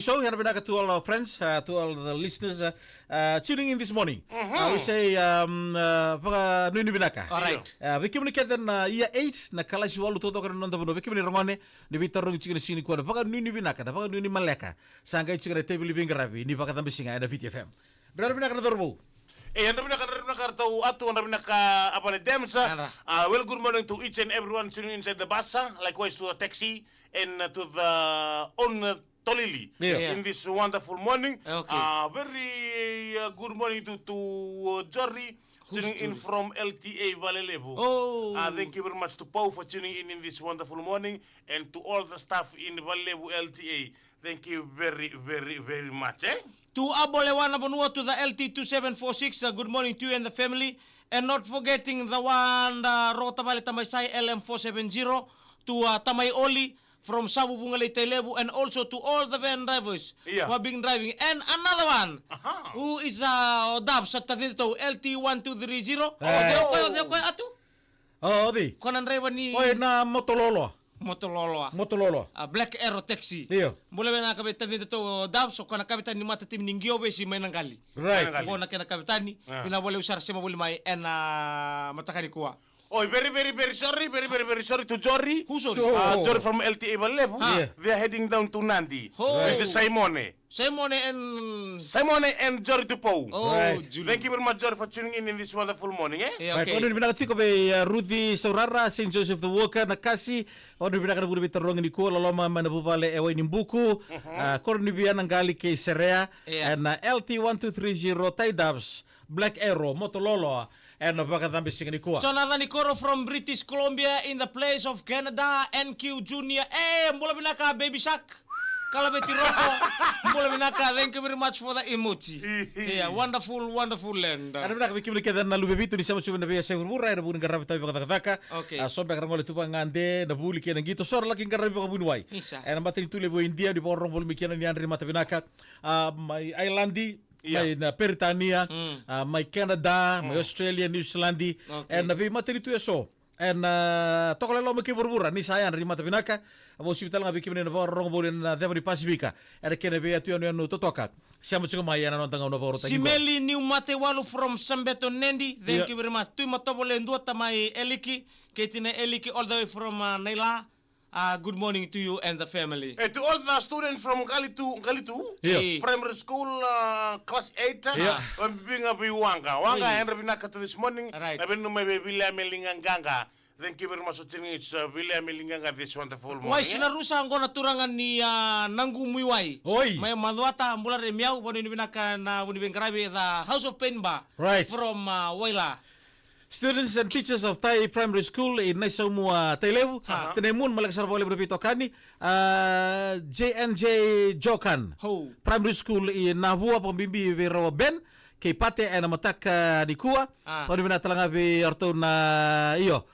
show. To all our friends, to all the listeners tuning in this morning. We say, Nuni Binaka. All right. We communicate then year 8, na kala si walu toto kana nonda bono. We communicate rongone, ni bitarong chikene sini kuada. Paka Nuni Binaka, paka Nuni Maleka. Sangka chikene table bingarabi, ni paka tambi singa ada VTFM. Berada Binaka na dorbo. Anda binaka tau atu anda binaka apa ni Demsa. Well, good morning to each and everyone tuning inside the basa, likewise to the taxi and to the on Tolili in this wonderful morning. Very good morning to Jory tuning in from LTA Valelevo. Thank you very much to Pau for tuning in this wonderful morning, and to all the staff in Valelevo LTA. Thank you very, very, very much. To Abolewana Bonua, to the LT2746, good morning to you and the family. And not forgetting the one, Rota Valley Tamaysay LM470, to Tamay Oli from Sabu Bungalay Telebu, and also to all the van drivers who have been driving. And another one, who is Dab sa Tadito LT1230. Di. Konan driver ni Na Motololo. Motololo. Black Arrow Taxi. Boleh na kapitan dito Dab, so kana kapitan ni mata tim ningyo be si may nanggali. Right. Ko na kena kapitan ni pina boleh usar si mabuli mai en matakani kuha. Oh, very, very, very sorry. Very, very, very sorry to Jory. Who's sorry? Jory from LTA Vallevo. They are heading down to Nandi with Simone. Simone and Jory to Pau. Julie. Thank you very much, Jory, for tuning in this wonderful morning. Right. Ono binakatiko be Rudy Saurara, St. Joseph the Walker, Nakasi. Ono binakata budi bitarong ni ko loloma manabubale ewe nimbuku. Korni biyan ngali ke Serea and LT1230 Tidabs, Black Arrow, Motololo. And Jonathan Nicoro from British Columbia in the place of Canada, NQ Junior. Mula binaka Baby Shark. Kalabeti Roko. Mula binaka, thank you very much for the emoji. Wonderful, wonderful land. Ano binaka bikimulike na lubebito ni sama chuma na biya sa urura na buning garabi tayo pakataka. Sobra karangole tu pangande na buli kaya ngito sor laking garabi pakabunuay. And matini tule bo India di porong bol mikiana ni Andre mata binaka. May Islandi. May Peritania, may Canada, may Australia, New Zealand, and nabi materi tu eso. And tokalalo makiburbura ni saya ri mata binaka. Abo hospital nga bikim ni na rong bolin na Devon Pacifica. Era kene be atu anu totoka. Siamo chunga maya na tanga no boro tangi. Simeli New Matewalu from Sambeto Nendi. Thank you very much. Tu matobole ndua tamai Eliki, Ketine Eliki all the way from Naila. Good morning to you and the family. To all the students from Galitu Primary School, Class 8, being a Wanga, and Rabinaka this morning. I've been to my William Melinganga. Thank you very much for tuning in. William Melinganga this wonderful morning. Why sinarusa ang gona turangan ni Nangu Muiwai. May madwata mula remiaw wani binaka na wani bengarabi the House of Pain Ba. Right. From Waila. Students and teachers of Thai Primary School in Naisaumu Tailevu, Tenemun Malaksar boleh berbitokani, JNJ Jokan Primary School in Navua pembimbi Vero Ben, Kepate and Amatak Nikua, pada mana telah ngabi arto na iyo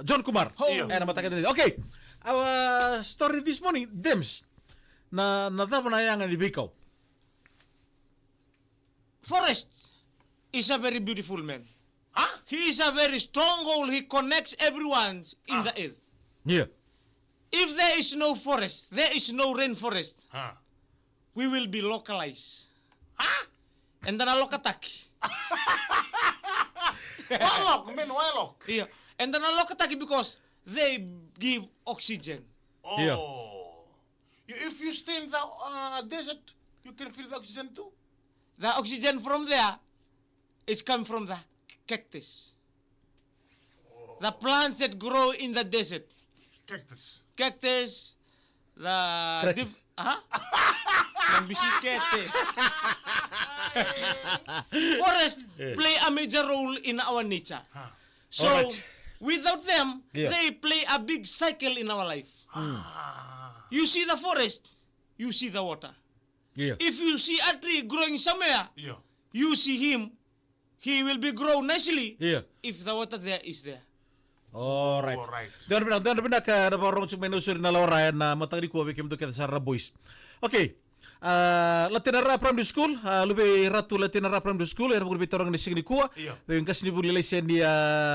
John Kumar and Amatak. Okay, our story this morning, Dems, na natapa na yang ni Biko. Forrest is a very beautiful man. He is a very stronghold. He connects everyone in the earth. If there is no forest, there is no rainforest. We will be localized. And then a lokataki. Walok. Yeah. And then a lokataki because they give oxygen. If you stay in the desert, you can feel the oxygen too. The oxygen from there is coming from the cactus. The plants that grow in the desert. Cactus. The bisiklete. Forest play a major role in our nature. So without them, they play a big cycle in our life. You see the forest, you see the water. If you see a tree growing somewhere, you see him. He will be grown nicely if the water there is there. Alright. Dan benar ka na parong menusur na lora na matangdi ko bikim to kita sa boys. Okay. Latinara Primary School, lube ratu Latinara Primary School, era burbi torang ni signi kuwa. Be ngas ni buli lesen ni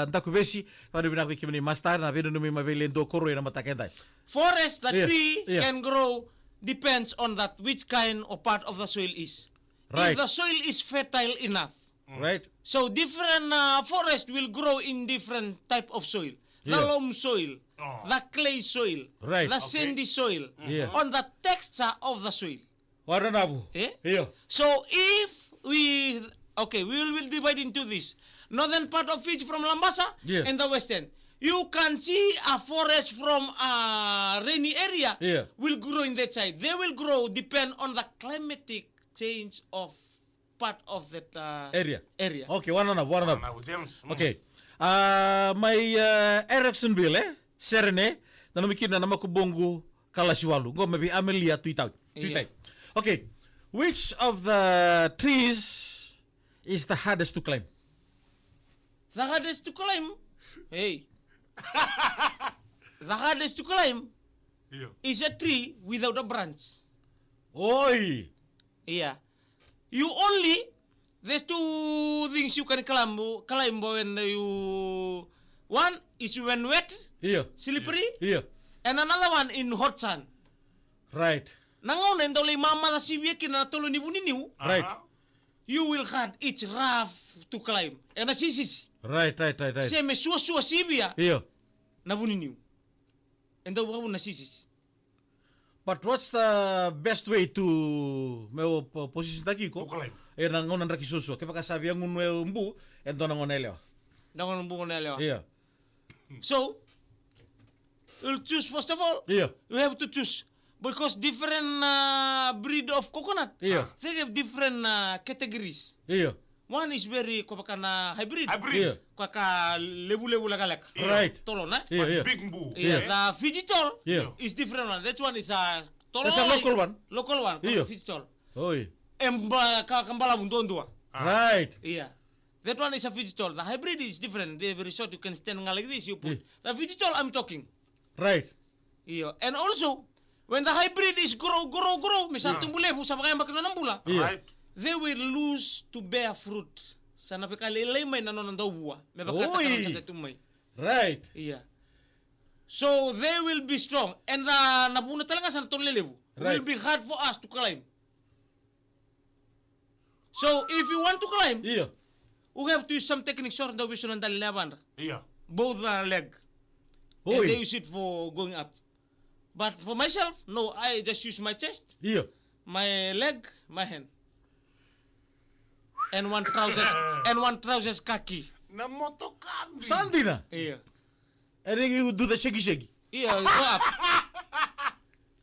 ndakubesi, pada binak bikim ni master na bino numi mabelen do koro na matakendai. Forest, the tree can grow depends on that which kind or part of the soil is. Right. If the soil is fertile enough, Right. so different forest will grow in different type of soil. The Yeah. loam soil, the clay soil, Right. the sandy soil, Yeah. on the texture of the soil. Wala na po. Eh? Iyo. So if we will divide into this. Northern part of Fiji from Lambasa Yeah. and the western. You can see a forest from a rainy area Yeah. will grow in that side. They will grow depend on the climatic change of part of that Area. area. Okay, wala na. Now, James. Okay. May Ericksonville, Serene, na namikina na makubongo Kalasiwalu. Ngo maybe Amelia tuitaw. Yeah. Okay. Which of the trees is the hardest to climb? The hardest to climb, hey. The hardest to climb Yeah. is a tree without a branch. Oi! Yeah. There's two things you can climb when you, one is when wet, Iyo. slippery, Iyo. and another one in hot sun. Right. Nangaw na ndole mama na siwiya kina tolo ni buniniw, Right. you will have each rough to climb. And asisis, Right. siya may suwa siwiya Iyo. na buniniw. And the wawu na sisis. But what's the best way to meu posisi taki ko? To climb. Nangon raki susu. Kaya kasabi ang mbu ento nangon eleo. Nangaw na bungo na lewa. Iyo. So, you'll choose first of all. Iyo. You have to choose because different breed of coconut. Yeah. They have different categories. Iyo. One is very kopakana hybrid. Hybrid. Yeah. Kaka lebu lagalak. Right. Tolo na. Iyo. Iyo. Big Mbu. Yeah. The Fijitol Yeah. is different one. That one is a tolo. That's a local one. Local one. Yeah. Fijitol. Oi. Kambala bundondua. Right. Yeah. That one is a Fijitol. The hybrid is different. They're very short. You can stand like this. You put the Fijitol. I'm talking. Right. Yeah. And also, when the hybrid is grow, misal tumbulebu sa mga makina ng bula, Yeah. Right. they will lose to bear fruit. Sa napikalilay may nanon daw buwa. May bakata Oy! sa tumay. Right. Yeah. So they will be strong. And the nabuna talaga sa tulilibu Right. will be hard for us to climb. So if you want to climb, Iyo. we have to use some techniques or the vision and the Yeah. both leg. And they Oi. use it for going up. But for myself, no, I just use my chest, Iyo. my leg, my hand. And one trousers khaki. Na moto kami. Sandi na. Yeah. And then you do the shaggy. Yeah, go up.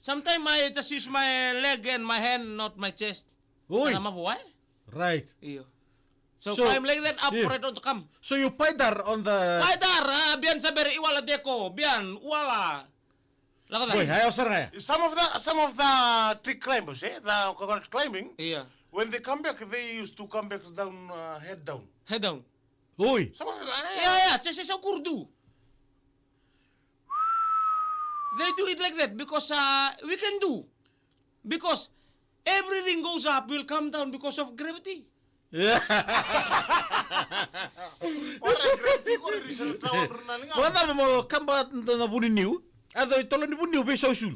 Sometimes I just use my leg and my hand, not my chest. Oi. Alam mo why? Right. Yeah. So, So, climb like that up yeah. right on to come. So you paidar on the... Paidar, biyan saber iwala deko, biyan, wala. Lakad Boy, ayaw sar nga. Some of the tree climbers, the coconut climbing, Yeah. when they come back, they used to come back down, head down. Head down. Uy. Some of them, Yeah, chest is a kurdu. They do it like that because we can do. Because everything goes up, will come down because of gravity. Wala mo kambat na buniniw. Ado tolo ni buniw be social.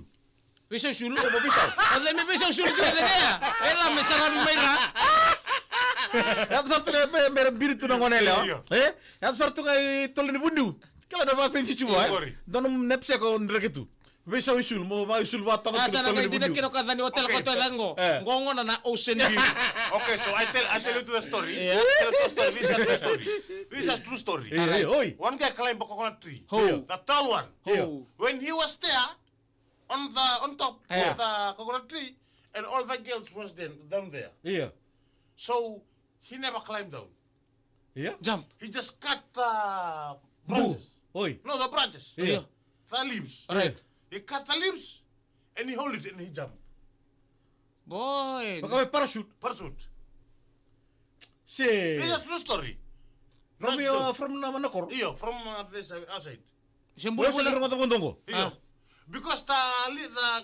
Bisa sulu, bisa. Ada may bisa sulu juga kaya. Ela may sarap may na. At sarto nga meron biritu ng onelo. At sarto nga tolo ni buniw. Kala na ba fenci chuwa. Donom nepse ko ndreketu. Be social mo ba social ba tango Asa na tolo kay ni dinak buniw. kino ni hotel ko to lango. Ngongo na ocean view. Okay, so I tell you to the story. Yeah. Tell you the story. This is a true story. This is a true story. Oi. One guy climbed a coconut tree. Who? The tall one. Who? When he was there, on top Yeah. of the coconut tree, and all the girls was down there. Iya. So he never climbed down. Iya. Jump. He just cut the branches. Oi. No, the branches. Iya. The leaves. Right. He cut the leaves, and he hold it, and he jumped. Boy. Baka may parachute. Pursuit. Si. This is a true story. From Not yo joke. from Namanakor. Iyo, from this outside. Siyempre Wala sa rumah tunggu. Iyo. Because the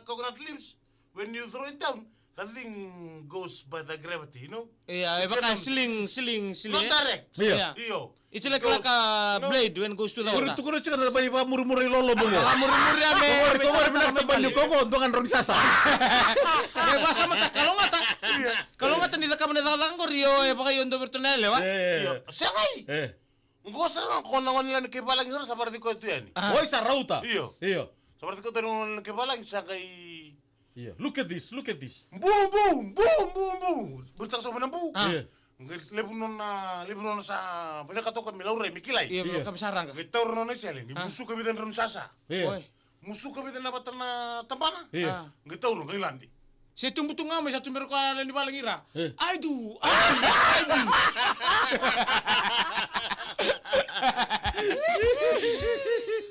coconut leaves, when you throw it down, that thing goes by the gravity, you know? Yeah, baka sling. Not direct. Yeah. Iyo. It's like a blade when goes to the water. Tukuno chika na bani pa murmuri lolo mo. Murmuri ame. Kumari binak na bani ko mo dongan rong sasa. Eh basa mata kalau ngata ni lakam na lang ko rio e baka yon do bertonele wa. Sakay. Ngos ra ko na nila ni kibalang sa sabarti ko ito yan. Oy sa rauta. Iyo. Sabarti ko ito kibalang sakay. Yeah. Look at this. Boom. Bertang sa manambu. Lebunon sa pinakatokan milauray mikilay. Iya, kabisarang ka. Gitaw ron na siya ni musu ka bidan ron sasa. Oy. Musu ka bidan na batan na tampana. Gitaw ron kay landi. Si tumbutung nga may sa tumero ka lang di balang ira. I do.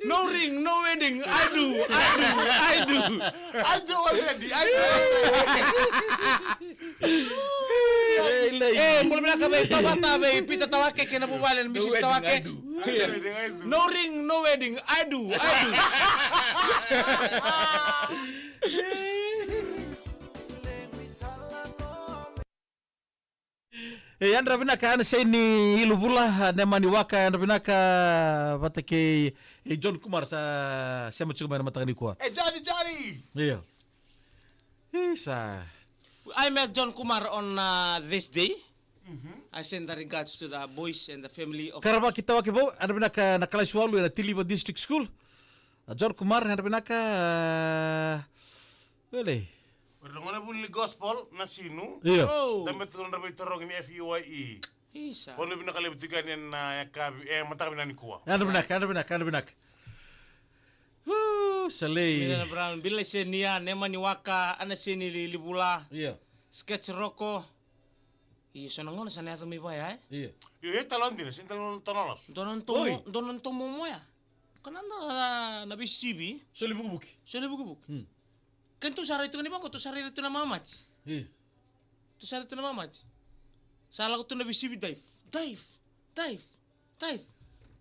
No ring, no wedding. I do already. Mula bila ka bay tawata bay pita tawake kina bubalan Mrs. Tawake. No ring, no wedding. I do. Andra binaka ana ni ilubula na maniwaka andra binaka patake John Kumar sa sema chuma na matangani kwa. Johnny. Yeah. Isa. I met John Kumar on this day. I send the regards to the boys and the family of Karaba kita wakibo andra binaka nakalaiswalu na Tiliva District School. John Kumar andra binaka wele. Ngona buli gospel na sinu. Iya. Damit ko na bitorong ni FUYE. Isa. Ono binakalibtikan yan na yakabi matakabi na ni kuwa. Andra binaka. Saleh. Mina Brown bila senia nema ni waka ana seni libula. Iya. Sketch roko. Iya sonangon sana ato mi baya. Iya. Yo talon din sin talon tanalos. Donon tomo mo ya. Kananda na bisibi. Soli buki. Kan tu sari itu ni bang, tu sari itu nama mamat. Iya. Tu sari itu nama mamat. Salah tu nabi sibi dive.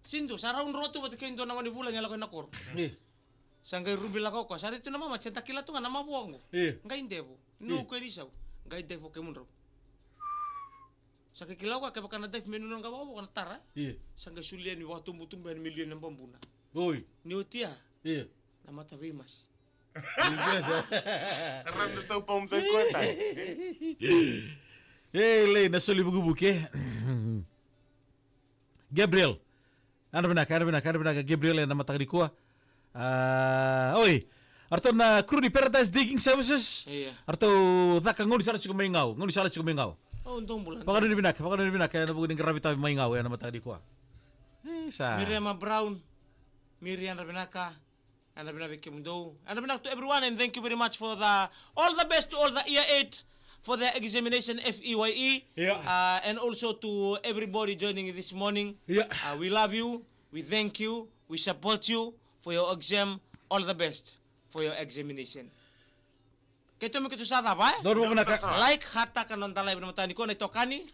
Sinto saraun rotu bat kendo nama ni bulan nyala kena kor. Iya. Sanggai rubi la kau sari itu nama mamat. Sentakila tu nama buang. Iya. Ngai intevo. Nu ko risau. Ngai dive ke munro. Sakai kilau ka bakana dive menu nang kabawa kana tara. Iya. Sanggai sulian ni waktu tumbuhan milion yang pambuna. Oi. Ni utia. Iya. Nama tabimas. Ram na tau pom tay ko tay. Le na soli buki. Gabriel. Ana binaka Gabriel na matangani kwa. Oi. Arto na crew ni Paradise Digging Services. Iya. Arto daka ngoni sala chiko maingaw. Oh, untung bulan. Pakano ni binaka na bugin karabita maingaw na matangani kwa. Sa. Miriam Brown. Miriam Rabinaka. And I've been to everyone, and thank you very much for all the best to all the year 8 for their examination FEYE. Yeah. And also to everybody joining this morning. Yeah. We love you, we thank you, we support you for your exam. All the best for your examination. Kita mo kito sa tapa? Dormo na ka. Like hata kanon talay benamatani ko na itokani.